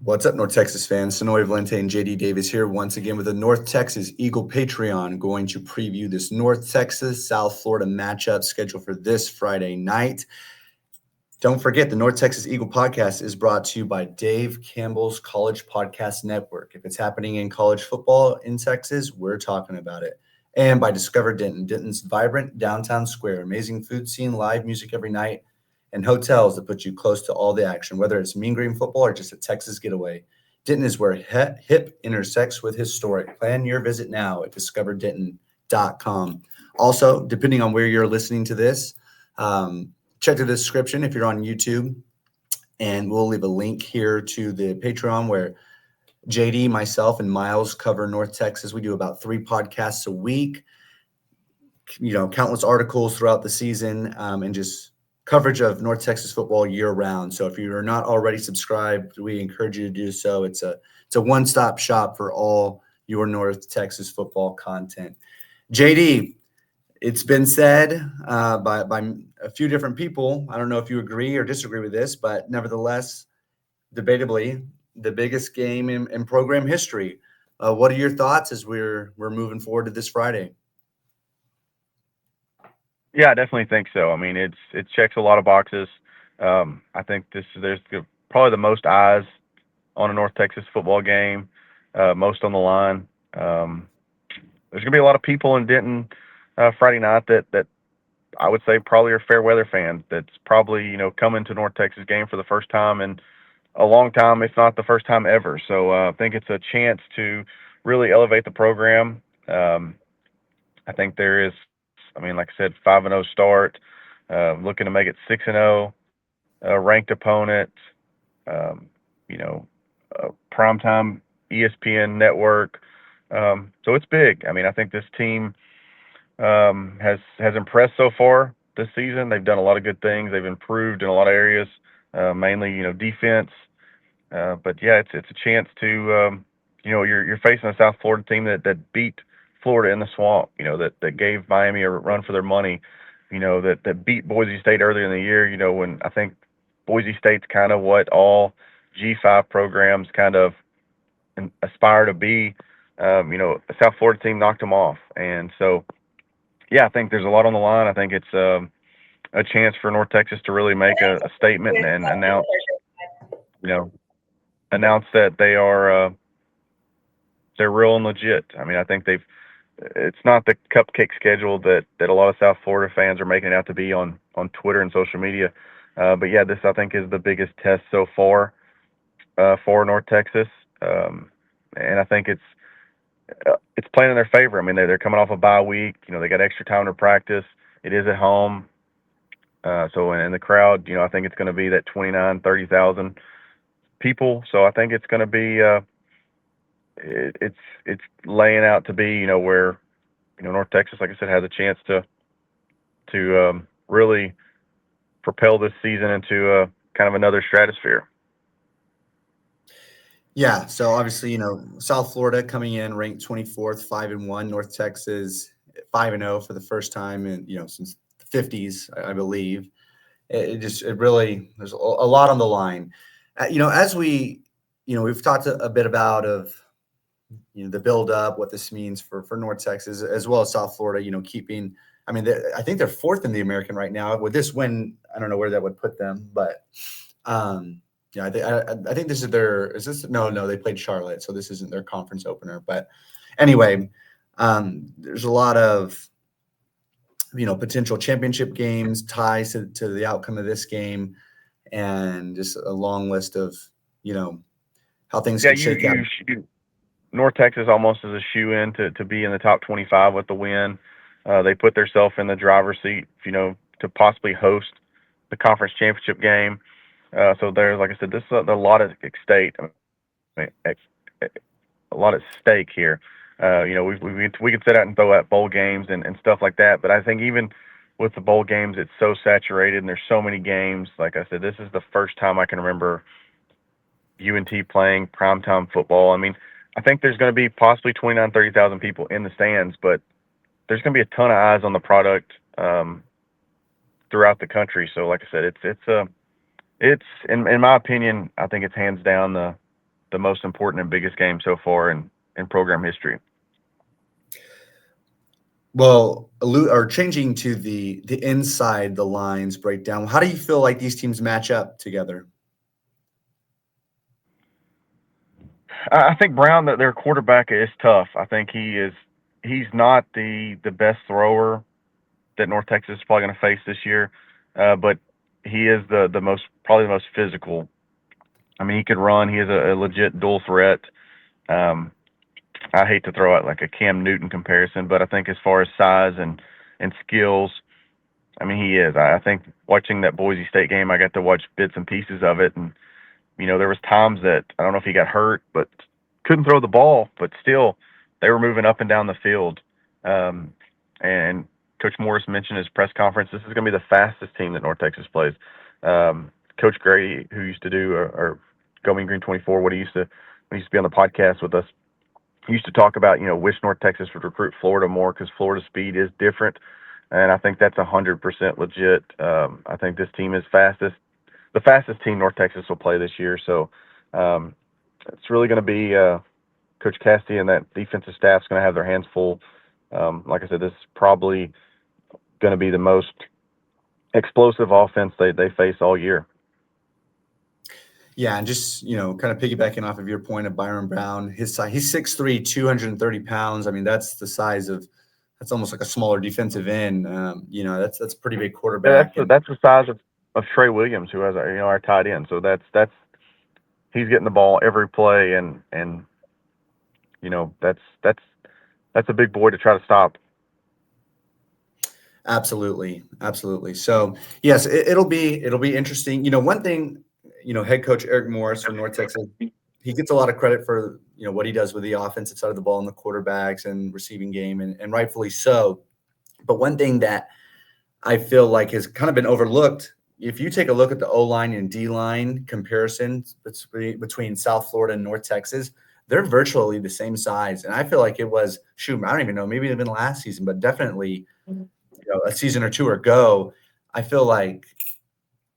What's up, North Texas fans? Sonoy Valente and JD Davis here once again with the North Texas Eagle Patreon, going to preview this North Texas South Florida matchup scheduled for this Friday night. Don't forget, the North Texas Eagle podcast is brought to you by Dave Campbell's College Podcast Network. If it's happening in college football in Texas, we're talking about it. And by Discover Denton, Denton's vibrant downtown square, amazing food scene, live music every night, and hotels that put you close to all the action, whether it's mean green football or just a Texas getaway. Denton is where hip intersects with historic. Plan your visit now at discoverdenton.com. Also, depending on where you're listening to this, check the description if you're on YouTube, and we'll leave a link here to the Patreon where JD, myself, and Miles cover North Texas. We do about 3 podcasts a week, countless articles throughout the season, and just coverage of North Texas football year round. So if you are not already subscribed, we encourage you to do so. It's a one-stop shop for all your North Texas football content. JD, it's been said by a few different people. I don't know if you agree or disagree with this, but nevertheless, debatably, the biggest game in program history. What are your thoughts as we're moving forward to this Friday? Yeah, I definitely think so. I mean, it checks a lot of boxes. I think probably the most eyes on a North Texas football game, most on the line. There's going to be a lot of people in Denton Friday night that I would say probably are fair weather fans. That's probably coming to North Texas game for the first time in a long time, if not the first time ever. So I think it's a chance to really elevate the program. I think there is, I mean, like I said, 5-0 start, looking to make it 6-0, ranked opponent, um, you know, primetime ESPN network. So it's big. I mean, I think this team has impressed so far this season. They've done a lot of good things. They've improved in a lot of areas, mainly defense. But yeah, it's a chance to you're facing a South Florida team that beat Florida in the swamp. That gave Miami a run for their money. That beat Boise State earlier in the year. When I think Boise State's kind of what all G5 programs kind of aspire to be. A South Florida team knocked them off, and so yeah, I think there's a lot on the line. I think it's a chance for North Texas to really make a statement and you know announce that they're real and legit. I mean, I think it's not the cupcake schedule that a lot of South Florida fans are making it out to be on Twitter and social media. But yeah, this I think is the biggest test so far for North Texas, and I think it's playing in their favor. I mean, they're coming off a bye week. They got extra time to practice. It is at home, so in the crowd, I think it's going to be that 29,000-30,000 people. So I think it's going to be it's laying out to be where North Texas, like I said, has a chance to really propel this season into kind of another stratosphere. Yeah, so obviously, South Florida coming in ranked 24th, 5-1. North Texas 5-0 for the first time in since the 50s, I believe. It really, there's a lot on the line. As we've talked a bit about the build up, what this means for North Texas as well as South Florida. Keeping, I mean, I think they're 4th in the American right now. With this win, I don't know where that would put them, but. Yeah, I think this is no, they played Charlotte, so this isn't their conference opener. But anyway, there's a lot of, potential championship games, ties to the outcome of this game, and just a long list of, how things Yeah, could shake out. North Texas almost is a shoe in to be in the top 25 with the win. They put themselves in the driver's seat, to possibly host the conference championship game. So there's, like I said, this is a lot at stake. I mean, a lot at stake here. We could sit out and throw out bowl games and stuff like that, but I think even with the bowl games, it's so saturated and there's so many games. Like I said, this is the first time I can remember UNT playing primetime football. I mean, I think there's going to be possibly 29,000-30,000 people in the stands, but there's going to be a ton of eyes on the product throughout the country. So, like I said, it's in my opinion, I think it's hands down the most important and biggest game so far in program history. Well, or changing to the inside the lines breakdown. How do you feel like these teams match up together? I think Brown, that their quarterback, is tough. I think he's not the best thrower that North Texas is probably going to face this year, but he is the most, probably the most physical. I mean, he could run. He is a legit dual threat. Um, I hate to throw out like a Cam Newton comparison, but I think as far as size and skills, I mean, he is. I think watching that Boise State game, I got to watch bits and pieces of it, and there was times that I don't know if he got hurt, but couldn't throw the ball, but still they were moving up and down the field. And Coach Morris mentioned his press conference, this is going to be the fastest team that North Texas plays. Coach Gray, who used to do or Going Green 24, when he used to be on the podcast with us, he used to talk about, wish North Texas would recruit Florida more because Florida speed is different. And I think that's 100% legit. I think this team is the fastest team North Texas will play this year. So it's really going to be Coach Cassidy and that defensive staff's going to have their hands full. Like I said, this is probably going to be the most explosive offense they face all year. Yeah, and just, kind of piggybacking off of your point of Byron Brown, his size, he's 6'3", 230 pounds. I mean, that's almost like a smaller defensive end. That's a pretty big quarterback. Yeah, that's the size of Trey Williams, who has our tight end. So that's he's getting the ball every play, and that's a big boy to try to stop. Absolutely. So yes, it'll be interesting. One thing, head coach Eric Morris from North Texas, he gets a lot of credit for what he does with the offensive side of the ball and the quarterbacks and receiving game, and rightfully so. But one thing that I feel like has kind of been overlooked, if you take a look at the O-line and D-line comparisons between South Florida and North Texas, they're virtually the same size. And I feel like it was, I don't even know, maybe even last season, but definitely a season or two ago, I feel like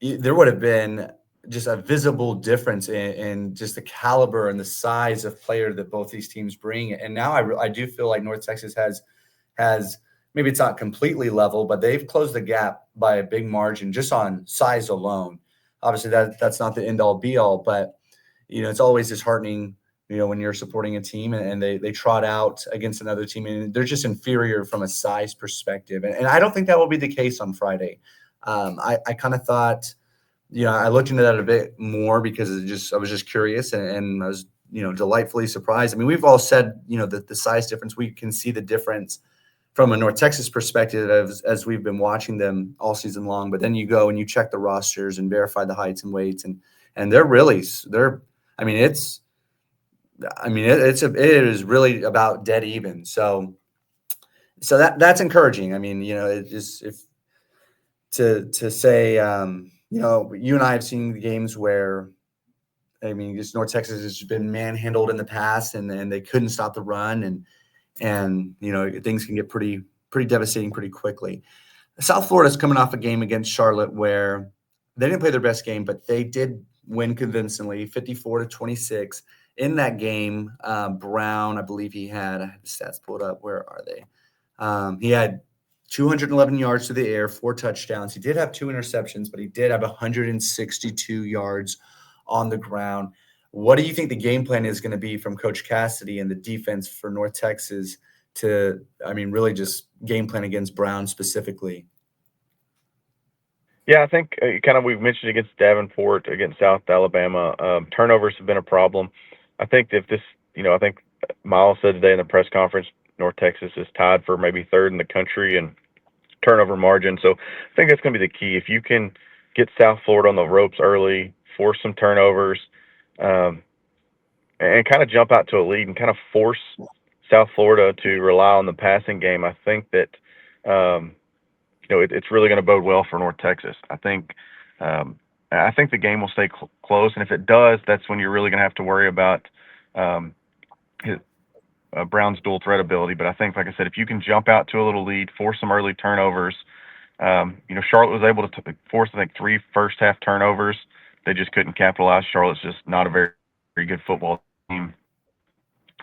there would have been just a visible difference in just the caliber and the size of player that both these teams bring. And now I do feel like North Texas has maybe it's not completely level, but they've closed the gap by a big margin just on size alone. Obviously, that's not the end all be all, but it's always disheartening when you're supporting a team and they trot out against another team and they're just inferior from a size perspective. And I don't think that will be the case on Friday. I kind of thought, I looked into that a bit more because I was just curious and I was, delightfully surprised. I mean, we've all said, that the size difference, we can see the difference from a North Texas perspective as we've been watching them all season long. But then you go and you check the rosters and verify the heights and weights and it is really about dead even. So that's encouraging. I mean, it just to say, you and I have seen the games where, I mean, just North Texas has been manhandled in the past, and they couldn't stop the run, and things can get pretty devastating pretty quickly. South Florida's coming off a game against Charlotte where they didn't play their best game, but they did win convincingly, 54-26. In that game, Brown, I believe I have the stats pulled up. Where are they? He had 211 yards to the air, 4 touchdowns. He did have 2 interceptions, but he did have 162 yards on the ground. What do you think the game plan is going to be from Coach Cassidy and the defense for North Texas to, really just game plan against Brown specifically? Yeah, I think kind of we've mentioned against Davenport, against South Alabama, turnovers have been a problem. I think if this, I think Miles said today in the press conference, North Texas is tied for maybe 3rd in the country in turnover margin. So I think that's going to be the key. If you can get South Florida on the ropes early, force some turnovers, and kind of jump out to a lead and kind of force South Florida to rely on the passing game, I think that it's really going to bode well for North Texas. I think the game will stay close, and if it does, that's when you're really going to have to worry about Brown's dual threat ability. But I think, like I said, if you can jump out to a little lead, force some early turnovers. Charlotte was able to force, I think, 3 first-half turnovers. They just couldn't capitalize. Charlotte's just not a very very good football team.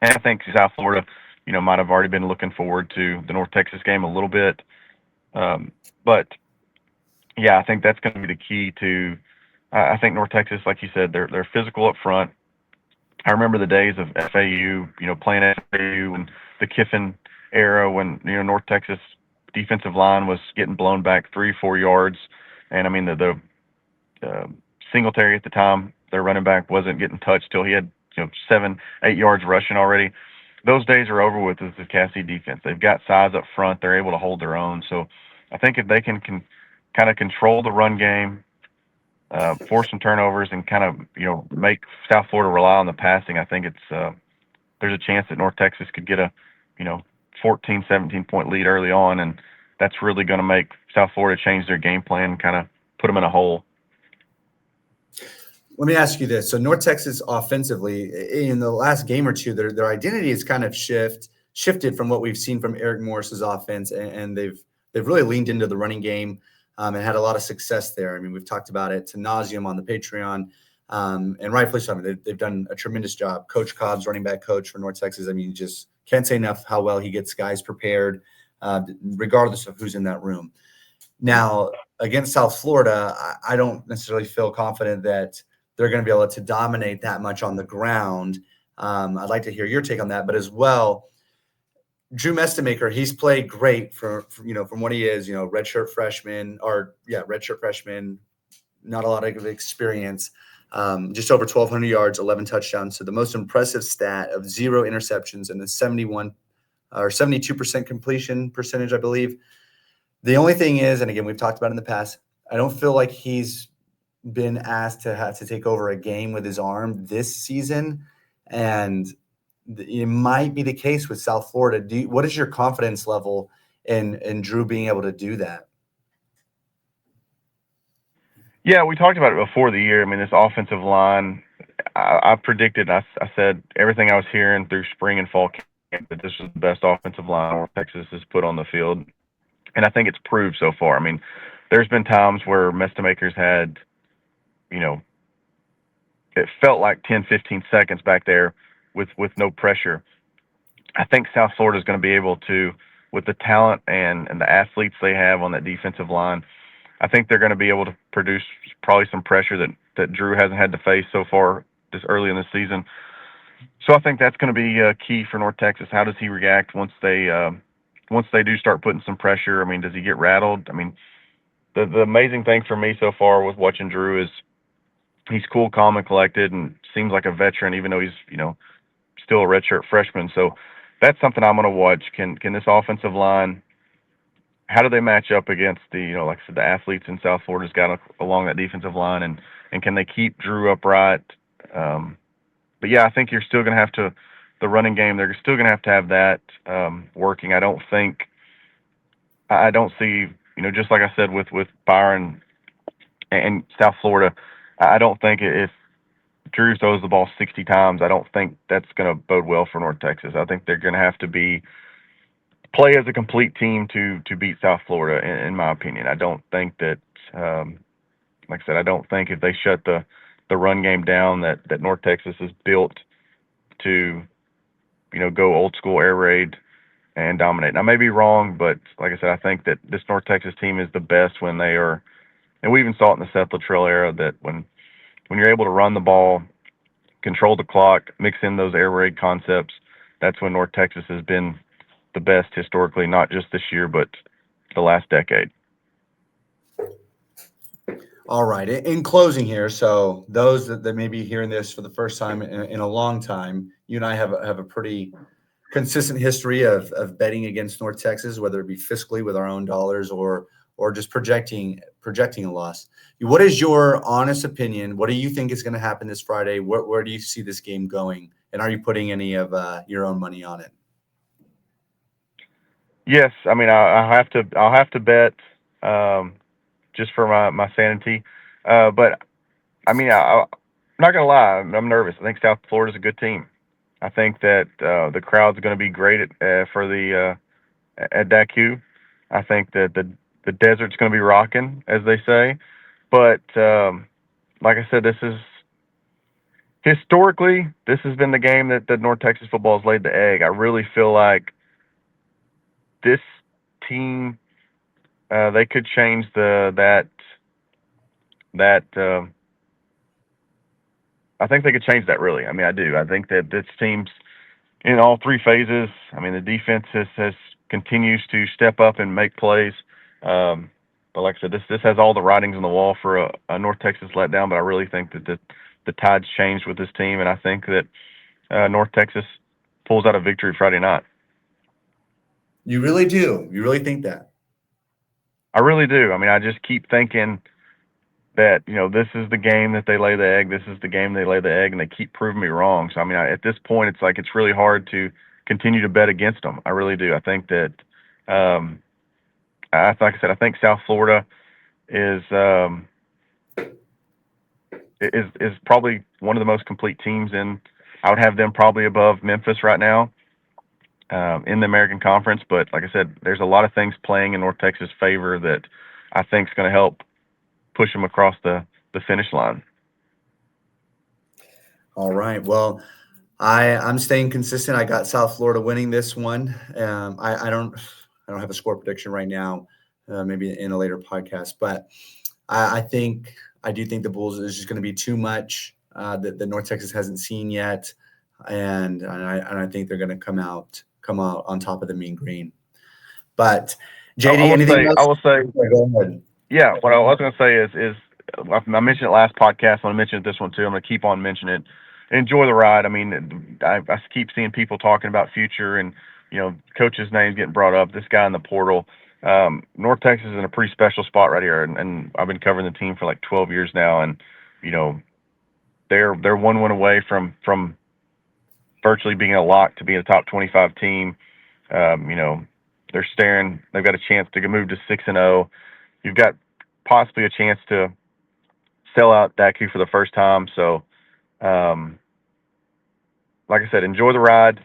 And I think South Florida, might have already been looking forward to the North Texas game a little bit. But yeah, I think that's going to be the key to. I think North Texas, like you said, they're physical up front. I remember the days of FAU, playing FAU and the Kiffin era when North Texas defensive line was getting blown back 3-4 yards, and I mean the Singletary at the time, their running back, wasn't getting touched till he had 7-8 yards rushing already. Those days are over with the Cassie defense. They've got size up front. They're able to hold their own. So I think if they can kind of control the run game, force some turnovers, and kind of make South Florida rely on the passing, I think there's a chance that North Texas could get a you know 14, 17 point lead early on, and that's really going to make South Florida change their game plan and kind of put them in a hole. Let me ask you this. So North Texas offensively, in the last game or two, their identity has kind of shifted from what we've seen from Eric Morris's offense, and they've really leaned into the running game and had a lot of success there. I mean, we've talked about it to nauseum on the Patreon, and rightfully so. I mean, they've done a tremendous job. Coach Cobb's running back coach for North Texas. I mean, you just can't say enough how well he gets guys prepared, regardless of who's in that room. Now, against South Florida, I don't necessarily feel confident that they're going to be able to dominate that much on the ground. I'd like to hear your take on that, but as well, Drew Mestemaker, he's played great from what he is, redshirt freshman, not a lot of experience, just over 1,200 yards, 11 touchdowns. So the most impressive stat of 0 interceptions and a 72% completion percentage, I believe. The only thing is, and again, we've talked about it in the past, I don't feel like he's been asked to have to take over a game with his arm this season, and it might be the case with South Florida. What is your confidence level in Drew being able to do that? Yeah, we talked about it before the year. I mean, this offensive line, I predicted, I said everything I was hearing through spring and fall camp, that this was the best offensive line North Texas has put on the field. And I think it's proved so far. I mean, there's been times where Mestemaker's had, it felt like 10, 15 seconds back there with no pressure. I think South Florida is going to be able to, with the talent and the athletes they have on that defensive line, I think they're going to be able to produce probably some pressure that Drew hasn't had to face so far this early in the season. So I think that's going to be key for North Texas. How does he react once they do start putting some pressure? I mean, does he get rattled? I mean, the amazing thing for me so far with watching Drew is he's cool, calm, and collected, and seems like a veteran, even though he's still a redshirt freshman. So that's something I'm going to watch. Can this offensive line? How do they match up against like I said, the athletes in South Florida's got along that defensive line, and can they keep Drew upright? But yeah, I think you're still going to have to the running game. They're still going to have that working. I don't see just like I said with Byron and South Florida. I don't think if Drew throws the ball 60 times, I don't think that's going to bode well for North Texas. I think they're going to have to play as a complete team to beat South Florida, in my opinion. I don't think that, like I said, I don't think if they shut the run game down that North Texas is built to, go old school air raid and dominate. And I may be wrong, but like I said, I think that this North Texas team is the best when they are, and we even saw it in the Seth Luttrell era, that when you're able to run the ball, control the clock, mix in those air raid concepts, that's when North Texas has been the best historically, not just this year, but the last decade. All right. In closing here, so those that may be hearing this for the first time in a long time, you and I have a pretty consistent history of betting against North Texas, whether it be fiscally with our own dollars or just projecting a loss. What is your honest opinion? What do you think is going to happen this Friday? Where do you see this game going? And are you putting any of your own money on it? Yes, I mean I'll have to bet just for my sanity, but I mean I'm not gonna lie, I'm nervous. I think South Florida's a good team. I think that the crowd's going to be great at DACU. I think that the desert's going to be rocking, as they say. But like I said, this is historically, this has been the game that North Texas football has laid the egg. I really feel like this team they could change that. I think they could change that. Really, I mean, I do. I think that this team's in all three phases. I mean, the defense has continues to step up and make plays. Um, but like I said, this has all the writings on the wall for a North Texas letdown. But I really think that the tide's changed with this team, and I think that North Texas pulls out a victory Friday night. You really do. You really think that? I really do. I mean, I just keep thinking that this is the game that they lay the egg. This is the game they lay the egg, and they keep proving me wrong. So I mean, at this point, it's like it's really hard to continue to bet against them. I really do. I think that, like I said, I think South Florida is probably one of the most complete teams in. I would have them probably above Memphis right now in the American Conference. But like I said, there's a lot of things playing in North Texas' favor that I think is going to help push them across the finish line. All right. Well, I'm staying consistent. I got South Florida winning this one. I don't have a score prediction right now. Maybe in a later podcast, but I do think the Bulls is just going to be too much that the North Texas hasn't seen yet, and I think they're going to come out on top of the Mean Green. But JD, anything else? I will say. Go ahead. Yeah, what I was going to say is I mentioned it last podcast. I'm going to mention it this one too. I'm going to keep on mentioning it. Enjoy the ride. I mean, I keep seeing people talking about future and coaches' names getting brought up. This guy in the portal. North Texas is in a pretty special spot right here, and I've been covering the team for like 12 years now, and they're one win away from virtually being a lock to be a top 25 team. They're staring. They've got a chance to move to 6-0. You've got possibly a chance to sell out DACU for the first time. So, like I said, enjoy the ride.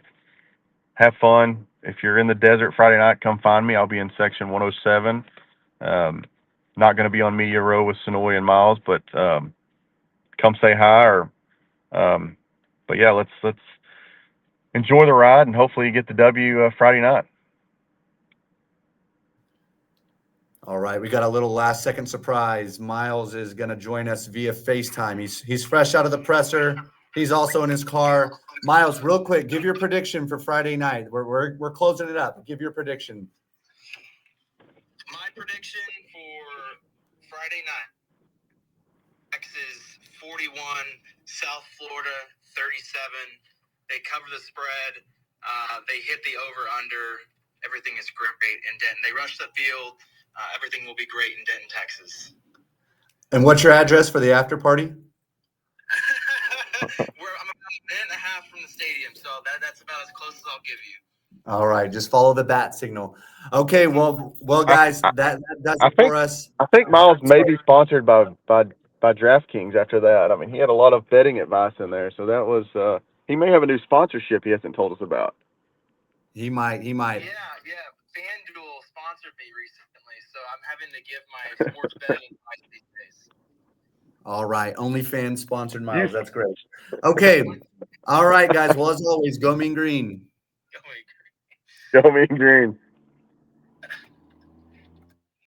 Have fun. If you're in the desert Friday night, come find me. I'll be in section 107. Not going to be on Media Row with Sonoy and Miles, but come say hi. But yeah, let's enjoy the ride, and hopefully you get the W Friday night. All right, we got a little last-second surprise. Miles is going to join us via FaceTime. He's fresh out of the presser. He's also in his car. Miles, real quick, give your prediction for Friday night. We're closing it up. Give your prediction. My prediction for Friday night: Texas 41, South Florida 37. They cover the spread. They hit the over/under. Everything is great in Denton. They rush the field. Everything will be great in Denton, Texas. And what's your address for the after party? I'm about a minute and a half from the stadium, so that's about as close as I'll give you. All right, just follow the bat signal. Okay, well, guys, that does it for us. I think Miles may be sponsored by DraftKings after that. I mean, he had a lot of betting advice in there, so that was he may have a new sponsorship he hasn't told us about. He might. Yeah. FanDuel sponsored me recently, so I'm having to give my sports betting advice these days. All right, OnlyFans sponsored Miles. That's great. Okay, all right, guys. Well, as always, go Mean Green. Go Mean Green. Go Mean Green.